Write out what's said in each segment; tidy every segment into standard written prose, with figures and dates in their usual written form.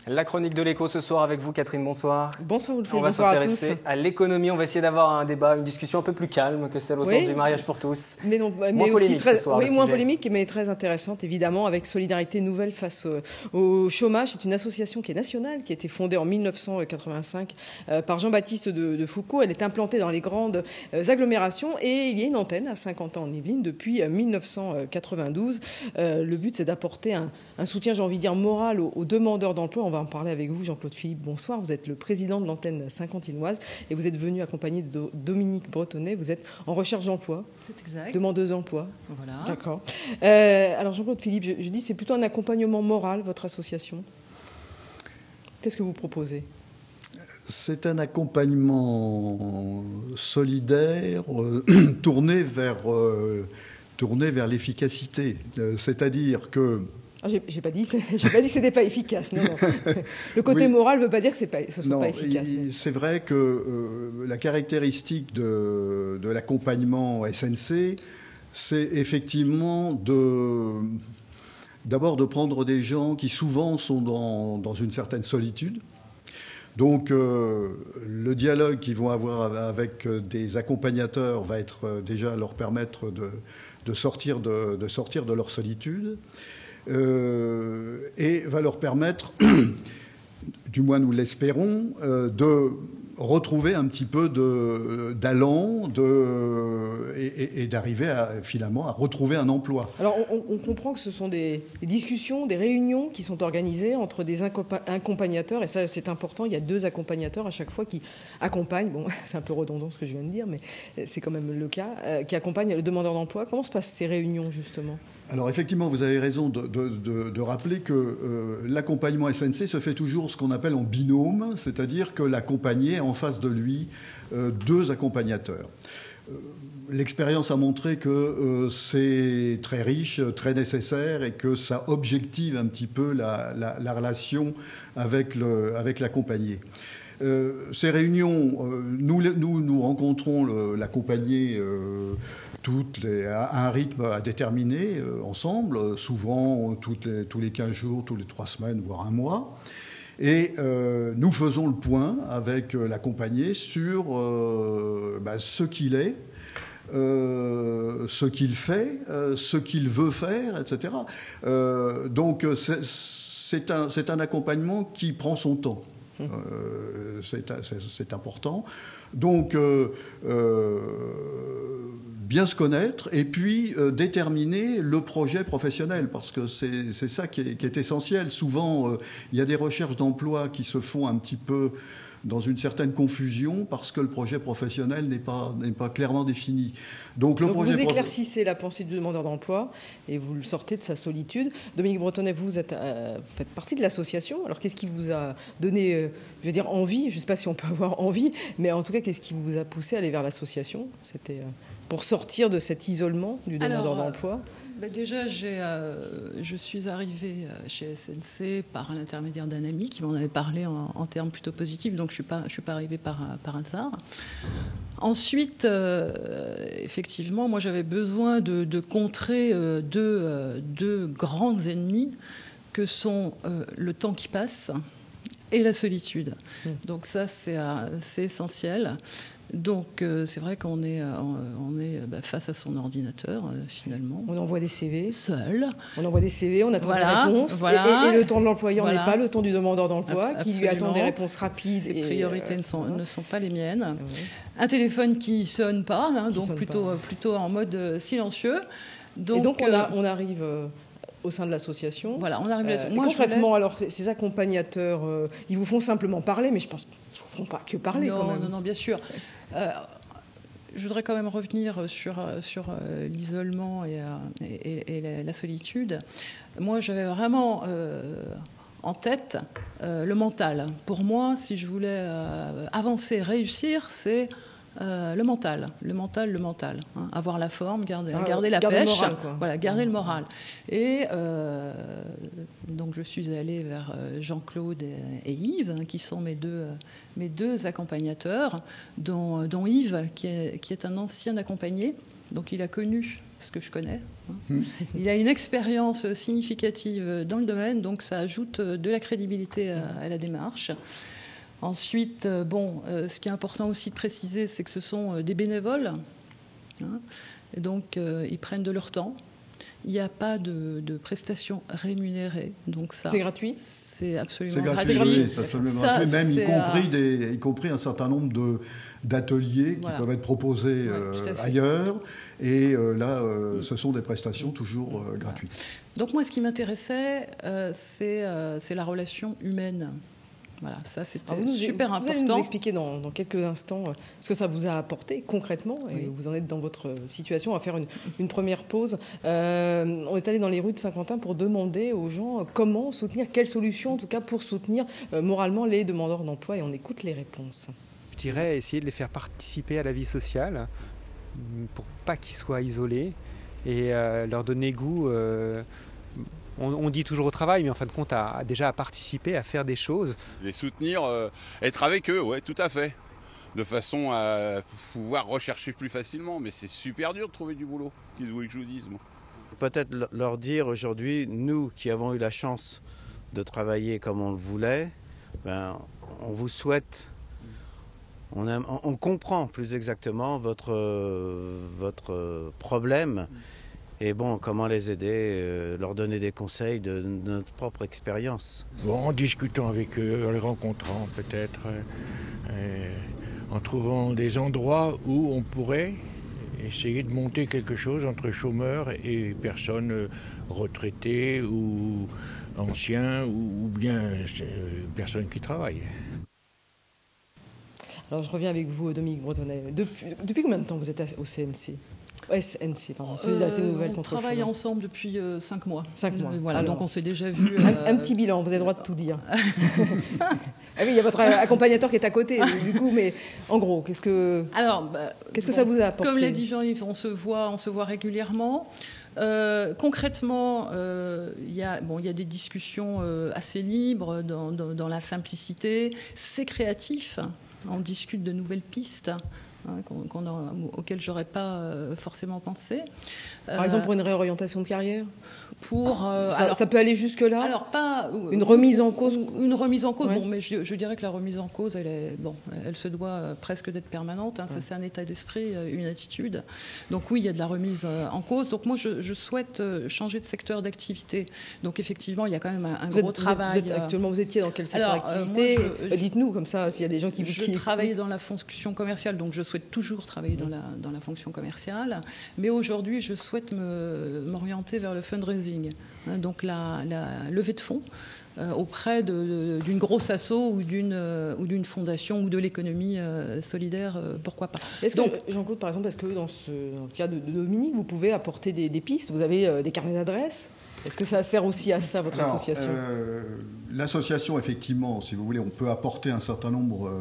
La chronique de l'écho ce soir avec vous, Catherine, bonsoir. Bonsoir Wilfried, On va bonsoir à tous. s'intéresser à l'économie, on va essayer d'avoir un débat, une discussion un peu plus calme que celle autour du mariage pour tous. Mais moins polémique aussi ce soir. Oui, moins polémique, mais très intéressante, évidemment, avec Solidarité Nouvelle face au chômage. C'est une association qui est nationale, qui a été fondée en 1985 par Jean-Baptiste de Foucault. Elle est implantée dans les grandes agglomérations et il y a une antenne à Saint-Quentin en Yvelines depuis 1992. Le but, c'est d'apporter un soutien, j'ai envie de dire, moral aux demandeurs d'emploi. On va en parler avec vous, Jean-Claude Philippe. Bonsoir, vous êtes le président de l'antenne Saint-Quentinoise et vous êtes venu accompagné de Dominique Bretonnet. Vous êtes en recherche d'emploi. C'est exact. Demandeuse d'emploi. Voilà. D'accord. Alors Jean-Claude Philippe, je dis c'est plutôt un accompagnement moral, votre association. Qu'est-ce que vous proposez ? C'est un accompagnement solidaire tourné vers l'efficacité. C'est-à-dire que... J'ai pas dit que c'était pas efficace. Non. Le côté moral ne veut pas dire que ce soit pas efficace. C'est vrai que la caractéristique de l'accompagnement SNC, c'est effectivement d'abord de prendre des gens qui souvent sont dans une certaine solitude. Donc le dialogue qu'ils vont avoir avec des accompagnateurs va être déjà leur permettre de sortir de leur solitude. Et va leur permettre, du moins nous l'espérons, de retrouver un petit peu d'allant et d'arriver finalement à retrouver un emploi. Alors on comprend que ce sont des discussions, des réunions qui sont organisées entre des accompagnateurs, et ça c'est important, il y a 2 accompagnateurs à chaque fois qui accompagnent, bon c'est un peu redondant ce que je viens de dire, mais c'est quand même le cas, qui accompagnent le demandeur d'emploi. Comment se passent ces réunions justement ? Alors effectivement, vous avez raison de rappeler que l'accompagnement SNC se fait toujours ce qu'on appelle en binôme, c'est-à-dire que l'accompagné a en face de lui 2 accompagnateurs. L'expérience a montré que c'est très riche, très nécessaire et que ça objective un petit peu la relation avec l'accompagné. Ces réunions, nous rencontrons l'accompagné à un rythme à déterminer ensemble, souvent tous les 15 jours, tous les 3 semaines, voire un mois. Et nous faisons le point avec l'accompagné sur ce qu'il est, ce qu'il fait, ce qu'il veut faire, etc. Donc c'est un accompagnement qui prend son temps. C'est important. Donc, bien se connaître et puis déterminer le projet professionnel, parce que c'est ça qui est essentiel. Souvent, il y a des recherches d'emploi qui se font un petit peu dans une certaine confusion parce que le projet professionnel n'est pas clairement défini. Donc vous éclaircissez la pensée du demandeur d'emploi et vous le sortez de sa solitude. Dominique Bretonnet, vous faites partie de l'association. Alors qu'est-ce qui vous a donné, envie ? Je ne sais pas si on peut avoir envie, mais en tout cas, qu'est-ce qui vous a poussé à aller vers l'association ? C'était pour sortir de cet isolement du demandeur d'emploi. Déjà, je suis arrivée chez SNC par l'intermédiaire d'un ami qui m'en avait parlé en termes plutôt positifs, donc je ne suis pas arrivée par hasard. Ensuite, effectivement, moi j'avais besoin de contrer deux grands ennemis que sont le temps qui passe et la solitude. Donc ça, c'est essentiel. Donc c'est vrai qu'on est face à son ordinateur finalement. On envoie des CV. Seul. On envoie des CV, on attend des réponses. Et le temps de l'employeur n'est pas le temps du demandeur d'emploi qui lui attend des réponses rapides. Ses priorités ne sont pas les miennes. Un téléphone qui sonne pas, donc plutôt en mode silencieux. Donc on arrive... au sein de l'association. Voilà, on arrive là-dessus. Concrètement, alors, ces accompagnateurs, ils vous font simplement parler, mais je pense qu'ils ne vous font pas que parler quand même. Non, bien sûr. Je voudrais quand même revenir sur l'isolement et la solitude. Moi, j'avais vraiment en tête le mental. Pour moi, si je voulais avancer, réussir, c'est... le mental. Avoir la forme, garder la pêche, garder le moral. Et donc je suis allée vers Jean-Claude et Yves, qui sont mes deux accompagnateurs, dont Yves, qui est un ancien accompagné. Donc il a connu ce que je connais. Il a une expérience significative dans le domaine, donc ça ajoute de la crédibilité à la démarche. Ensuite, ce qui est important aussi de préciser, c'est que ce sont des bénévoles. Et donc, ils prennent de leur temps. Il n'y a pas de prestations rémunérées. Donc ça, c'est gratuit. C'est absolument gratuit. gratuit. C'est absolument gratuit. Même y compris un certain nombre d'ateliers qui peuvent être proposés ailleurs. Et là, ce sont des prestations toujours gratuites. Donc moi, ce qui m'intéressait, c'est la relation humaine. Voilà, ça c'était super important. Vous allez nous expliquer dans quelques instants ce que ça vous a apporté concrètement. Et vous en êtes dans votre situation. On va faire une première pause. On est allé dans les rues de Saint-Quentin pour demander aux gens comment soutenir, quelles solutions en tout cas pour soutenir moralement les demandeurs d'emploi. Et on écoute les réponses. Je dirais essayer de les faire participer à la vie sociale pour pas qu'ils soient isolés et leur donner goût. On dit toujours au travail, mais en fin de compte, déjà à participer, à faire des choses. Les soutenir, être avec eux, oui, tout à fait. De façon à pouvoir rechercher plus facilement. Mais c'est super dur de trouver du boulot, qu'est-ce que vous voulez que je vous dise, moi. Peut-être leur dire aujourd'hui, nous qui avons eu la chance de travailler comme on le voulait, on vous souhaite, on comprend plus exactement votre problème. Et comment les aider, leur donner des conseils de notre propre expérience. En discutant avec eux, en les rencontrant peut-être, en trouvant des endroits où on pourrait essayer de monter quelque chose entre chômeurs et personnes retraitées ou anciens ou bien personnes qui travaillent. Alors je reviens avec vous, Dominique Bretonnet. Depuis combien de temps vous êtes au CNC ? SNC, pardon, Solidarité Nouvelle contre le chômage. On travaille ensemble depuis 5 mois. 5 mois. Voilà, alors, donc on s'est déjà vu. Un petit bilan, vous avez le droit de tout dire. Ah oui, il y a votre accompagnateur qui est à côté, du coup, mais en gros, qu'est-ce que ça vous a apporté ? Comme l'a dit Jean-Yves, on se voit régulièrement. Concrètement, il y a des discussions assez libres dans la simplicité. C'est créatif. On discute de nouvelles pistes. Auxquelles je n'aurais pas forcément pensé. Par exemple, pour une réorientation de carrière ? Ça peut aller jusque-là ? Alors, pas... Une remise en cause ? Une remise en cause, ouais. Mais je dirais que la remise en cause, elle se doit presque d'être permanente. Ça, c'est un état d'esprit, une attitude. Donc oui, il y a de la remise en cause. Donc moi, je souhaite changer de secteur d'activité. Donc effectivement, il y a quand même un gros travail. Actuellement, vous étiez dans quel secteur d'activité ? Dites-nous, comme ça, s'il y a des gens qui... Je travaillais dans la fonction commerciale, donc je souhaite toujours travailler dans la fonction commerciale. Mais aujourd'hui, je souhaite m'orienter vers le fundraising, donc la levée de fonds auprès d'une grosse asso ou d'une fondation ou de l'économie solidaire, pourquoi pas. Jean-Claude, par exemple, est-ce que dans le cas de Dominique, vous pouvez apporter des pistes ? Vous avez des carnets d'adresses ? Est-ce que ça sert aussi à ça, votre association ? L'association, effectivement, si vous voulez, on peut apporter un certain nombre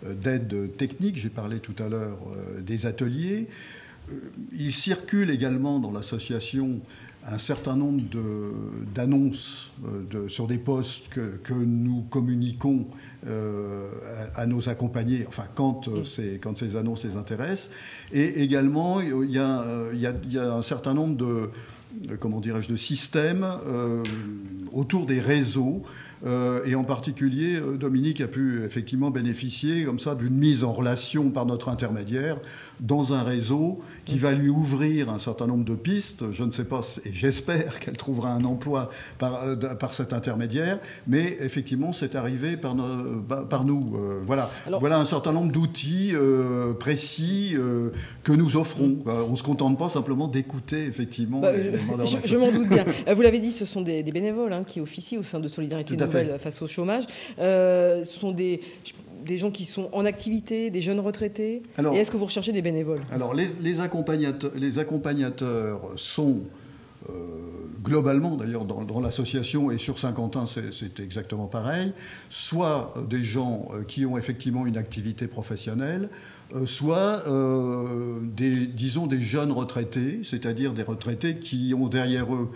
d'aides techniques. J'ai parlé tout à l'heure des ateliers. Il circule également dans l'association un certain nombre d'annonces sur des postes que nous communiquons à nos accompagnés, enfin quand ces annonces les intéressent. Et également, il y a un certain nombre de systèmes autour des réseaux. Et en particulier, Dominique a pu effectivement bénéficier comme ça d'une mise en relation par notre intermédiaire dans un réseau qui va lui ouvrir un certain nombre de pistes. Je ne sais pas, et j'espère qu'elle trouvera un emploi par cet intermédiaire, mais effectivement, c'est arrivé par nous. Voilà un certain nombre d'outils précis que nous offrons. On ne se contente pas simplement d'écouter, effectivement. Je m'en doute bien. Vous l'avez dit, ce sont des bénévoles qui officient au sein de Solidarité Nouvelle face au chômage. Ce sont des gens qui sont en activité, des jeunes retraités. Et est-ce que vous recherchez des bénévoles ? Alors, les accompagnateurs sont globalement, d'ailleurs, dans l'association et sur Saint-Quentin, c'est exactement pareil, soit des gens qui ont effectivement une activité professionnelle, soit disons des jeunes retraités, c'est-à-dire des retraités qui ont derrière eux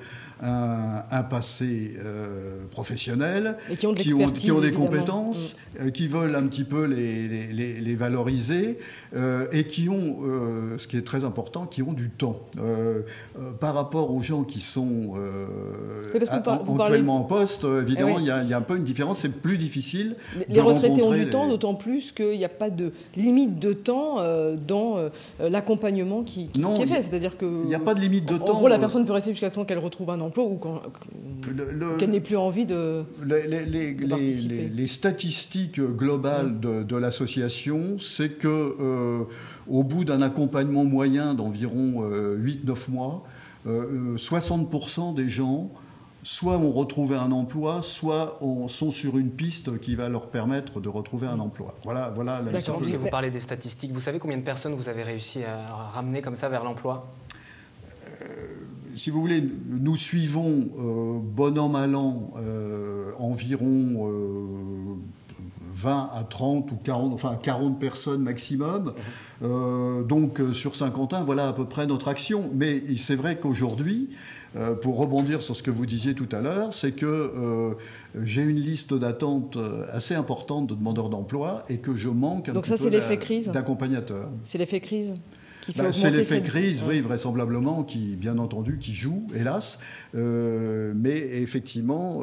un passé professionnel, et qui ont, des compétences, qui veulent un petit peu les valoriser, et qui ont, ce qui est très important, qui ont du temps. Par rapport aux gens qui sont actuellement en poste, évidemment, il y a un peu une différence, c'est plus difficile. Les retraités ont du temps, d'autant plus qu'il n'y a pas de limite de temps dans l'accompagnement qui est fait. C'est-à-dire que il n'y a pas de limite de temps. En gros, la personne peut rester jusqu'à temps qu'elle retrouve un emploi ou qu'elle n'ait plus envie de participer. Les statistiques globales de l'association, c'est que au bout d'un accompagnement moyen d'environ 8-9 mois, 60% des gens soit ont retrouvé un emploi, soit sont sur une piste qui va leur permettre de retrouver un emploi. Voilà la Justement, parce que vous parlez des statistiques, vous savez combien de personnes vous avez réussi à ramener comme ça vers l'emploi ? Si vous voulez, nous suivons, bon an, mal an, environ 20 à 30 ou 40, enfin 40 personnes maximum. Donc sur Saint-Quentin, voilà à peu près notre action. Mais c'est vrai qu'aujourd'hui, pour rebondir sur ce que vous disiez tout à l'heure, c'est que j'ai une liste d'attente assez importante de demandeurs d'emploi et que je manque un petit peu d'accompagnateurs. C'est l'effet crise ? C'est l'effet crise, oui, vraisemblablement, qui, bien entendu, qui joue, hélas. Mais effectivement,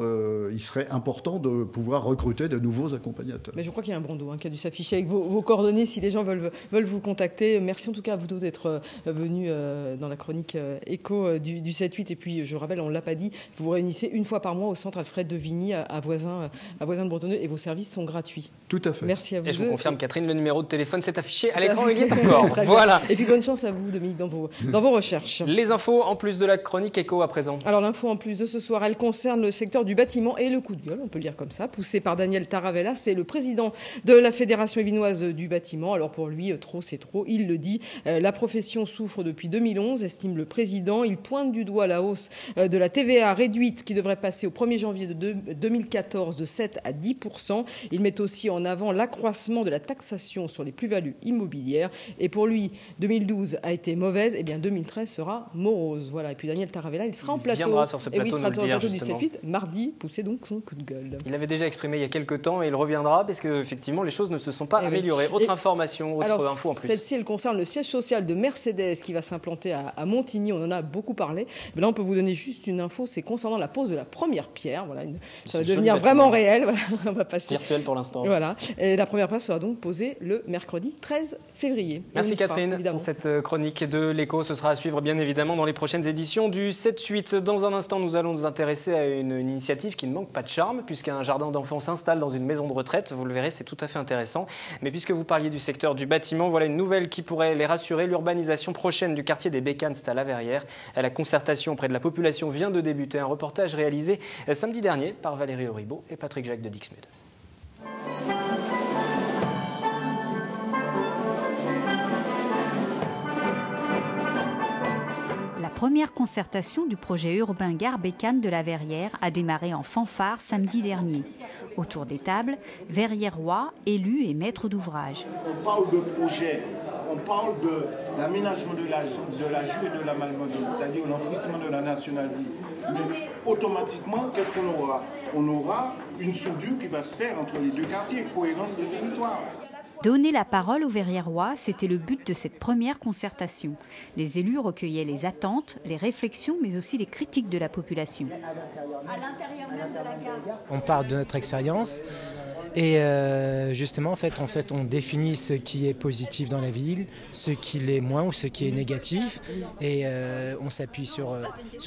il serait important de pouvoir recruter de nouveaux accompagnateurs. Mais je crois qu'il y a un bandeau qui a dû s'afficher avec vos coordonnées si les gens veulent vous contacter. Merci en tout cas à vous deux d'être venus dans la chronique écho du 7-8. Et puis, je rappelle, on ne l'a pas dit, vous vous réunissez une fois par mois au centre Alfred de Vigny à Voisin de Bretonneux et vos services sont gratuits. Tout à fait. Merci à vous. Et je vous confirme, Catherine, le numéro de téléphone s'est affiché à l'écran. Il est encore. Voilà. Et puis, bonne chance à vous, Dominique, dans vos recherches. Les infos en plus de la chronique écho à présent. Alors l'info en plus de ce soir, elle concerne le secteur du bâtiment et le coup de gueule, on peut le dire comme ça, poussé par Daniel Taravella, c'est le président de la Fédération évinoise du bâtiment. Alors pour lui, trop c'est trop, il le dit. La profession souffre depuis 2011, estime le président. Il pointe du doigt la hausse de la TVA réduite qui devrait passer au 1er janvier de 2014 de 7 à 10%. Il met aussi en avant l'accroissement de la taxation sur les plus-values immobilières. Et pour lui, 2012 a été mauvaise, et bien 2013 sera morose. Voilà. Et puis Daniel Taravella, il sera en plateau. Viendra sur ce plateau, il sera sur le plateau du justement. 7-8 mardi, pousser donc son coup de gueule. Il avait déjà exprimé il y a quelques temps et il reviendra parce que effectivement les choses ne se sont pas améliorées. Autre information, autre info en plus. Celle-ci, elle concerne le siège social de Mercedes qui va s'implanter à Montigny. On en a beaucoup parlé. Mais là, on peut vous donner juste une info, c'est concernant la pose de la première pierre. Voilà, ça va devenir vraiment réel. Voilà, on va passer. Virtuel pour l'instant. Voilà. Et la première pierre sera donc posée le mercredi 13 février. Merci Catherine pour cette chronique de l'écho. Ce sera à suivre bien évidemment dans les prochaines éditions du 7-8. Dans un instant, nous allons nous intéresser à une initiative qui ne manque pas de charme puisqu'un jardin d'enfants s'installe dans une maison de retraite. Vous le verrez, c'est tout à fait intéressant. Mais puisque vous parliez du secteur du bâtiment, voilà une nouvelle qui pourrait les rassurer. L'urbanisation prochaine du quartier des Bécanes, c'est à La Verrière. La concertation auprès de la population vient de débuter. Un reportage réalisé samedi dernier par Valérie Auribeau et Patrick Jacques de Dixmude. La première concertation du projet urbain Gare Bécane de La Verrière a démarré en fanfare samedi dernier. Autour des tables, verriérois, élus et maîtres d'ouvrage. On parle de projet, on parle de l'aménagement de la Jure et de la Malmodène, c'est-à-dire l'enfouissement de la Nationale 10. Mais automatiquement, qu'est-ce qu'on aura? On aura une soudure qui va se faire entre les deux quartiers, cohérence de territoire. Donner la parole aux Verriérois, c'était le but de cette première concertation. Les élus recueillaient les attentes, les réflexions, mais aussi les critiques de la population. À l'intérieur même de la gare. On parle de notre expérience et justement, en fait, on définit ce qui est positif dans la ville, ce qui l'est moins ou ce qui est négatif, et on s'appuie sur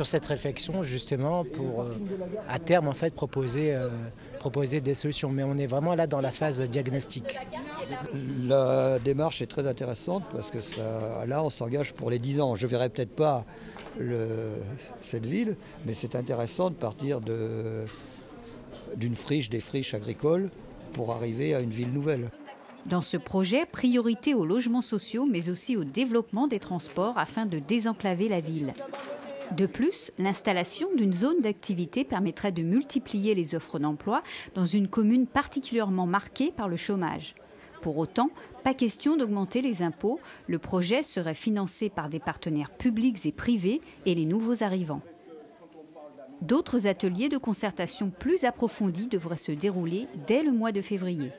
cette réflexion justement pour, à terme, en fait, proposer des solutions. Mais on est vraiment là dans la phase diagnostique. La démarche est très intéressante parce que là, on s'engage pour les 10 ans. Je ne verrai peut-être pas cette ville, mais c'est intéressant de partir d'une friche, des friches agricoles, pour arriver à une ville nouvelle. Dans ce projet, priorité aux logements sociaux, mais aussi au développement des transports afin de désenclaver la ville. De plus, l'installation d'une zone d'activité permettrait de multiplier les offres d'emploi dans une commune particulièrement marquée par le chômage. Pour autant, pas question d'augmenter les impôts. Le projet serait financé par des partenaires publics et privés et les nouveaux arrivants. D'autres ateliers de concertation plus approfondis devraient se dérouler dès le mois de février.